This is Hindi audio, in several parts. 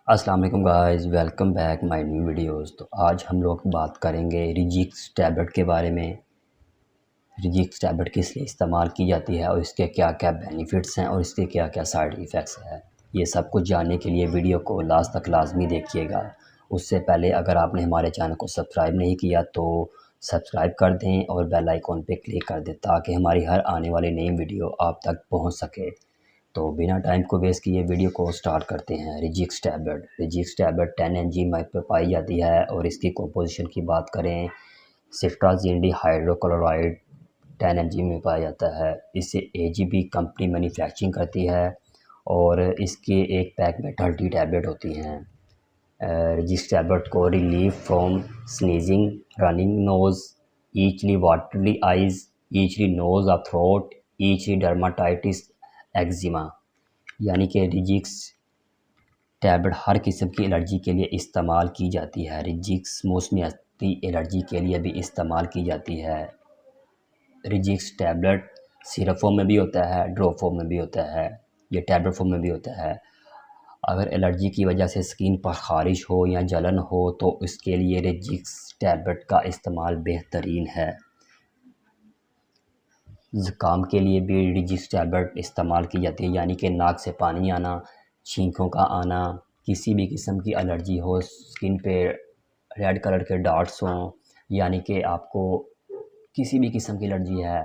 अस्सलाम वालेकुम guys, welcome back my new videos. तो आज हम लोग बात करेंगे रिजिक्स टैबलेट के बारे में। रिजिक्स टैबलेट किस लिए इस्तेमाल की जाती है और इसके क्या क्या बेनिफिट्स हैं और इसके क्या क्या साइड इफ़ेक्ट्स हैं। ये सब कुछ जानने के लिए वीडियो को लास्ट तक लाजमी देखिएगा। उससे पहले अगर आपने हमारे चैनल को सब्सक्राइब नहीं किया तो सब्सक्राइब कर दें और बेल आइकॉन पे क्लिक कर दें ताकि हमारी हर आने वाली नई वीडियो आप तक पहुंच सके। तो बिना टाइम को वेस्ट किए वीडियो को स्टार्ट करते हैं। रिजिक्स टैबलेट 10 mg में पाई जाती है और इसकी कंपोजिशन की बात करें, सिट्राजिन डी हाइड्रोक्लोराइड 10 mg में पाया जाता है। इसे एजीबी कंपनी मैन्युफैक्चरिंग करती है और इसके एक पैक में 30 टैबलेट होती हैं। रिजिक्स टैबलेट को relief from sneezing, running nose, itchy watery eyes, itchy nose और थ्रोट, ईचली डर्माटाइटिस, एक्जिमा, यानी कि रिजिक्स टैबलेट हर किस्म की एलर्जी के लिए इस्तेमाल की जाती है। रिजिक्स मौसमियाती एलर्जी के लिए भी इस्तेमाल की जाती है। रिजिक्स टैबलेट सिरप फॉर्म में भी होता है, ड्रॉप फॉर्म में भी होता है, ये टैबलेट फॉर्म में भी होता है। अगर एलर्जी की वजह से स्किन पर ख़ारिश हो या जलन हो तो इसके लिए रिजिक्स टैबलेट का इस्तेमाल बेहतरीन है। ज़ुकाम के लिए भी रिजिक्स टैबलेट इस्तेमाल की जाती है, यानी कि नाक से पानी आना, छींकों का आना, किसी भी किस्म की एलर्जी हो, स्किन पे रेड कलर के डॉट्स हों, यानी कि आपको किसी भी किस्म की एलर्जी है।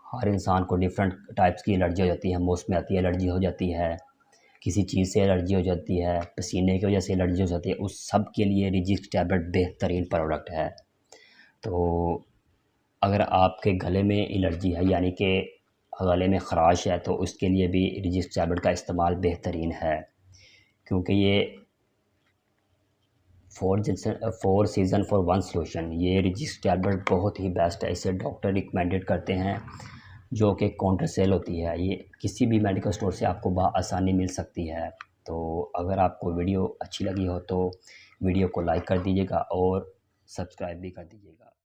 हर इंसान को डिफरेंट टाइप्स की एलर्जी हो जाती है। मौसमियाती एलर्जी हो जाती है, किसी चीज़ से एलर्जी हो जाती है, पसीने की वजह से एलर्जी हो जाती है। उस सब के लिए रिजिक्स टैबलेट बेहतरीन प्रोडक्ट है। तो अगर आपके गले में एलर्जी है, यानी कि गले में ख़राश है, तो उसके लिए भी रिजिक्स टैबलेट का इस्तेमाल बेहतरीन है, क्योंकि ये four season for one solution, ये रिजिक्स टैबलेट बहुत ही बेस्ट है। इसे डॉक्टर रिकमेंडेड करते हैं, जो कि काउंटर सेल होती है। ये किसी भी मेडिकल स्टोर से आपको आसानी मिल सकती है। तो अगर आपको वीडियो अच्छी लगी हो तो वीडियो को लाइक कर दीजिएगा और सब्सक्राइब भी कर दीजिएगा।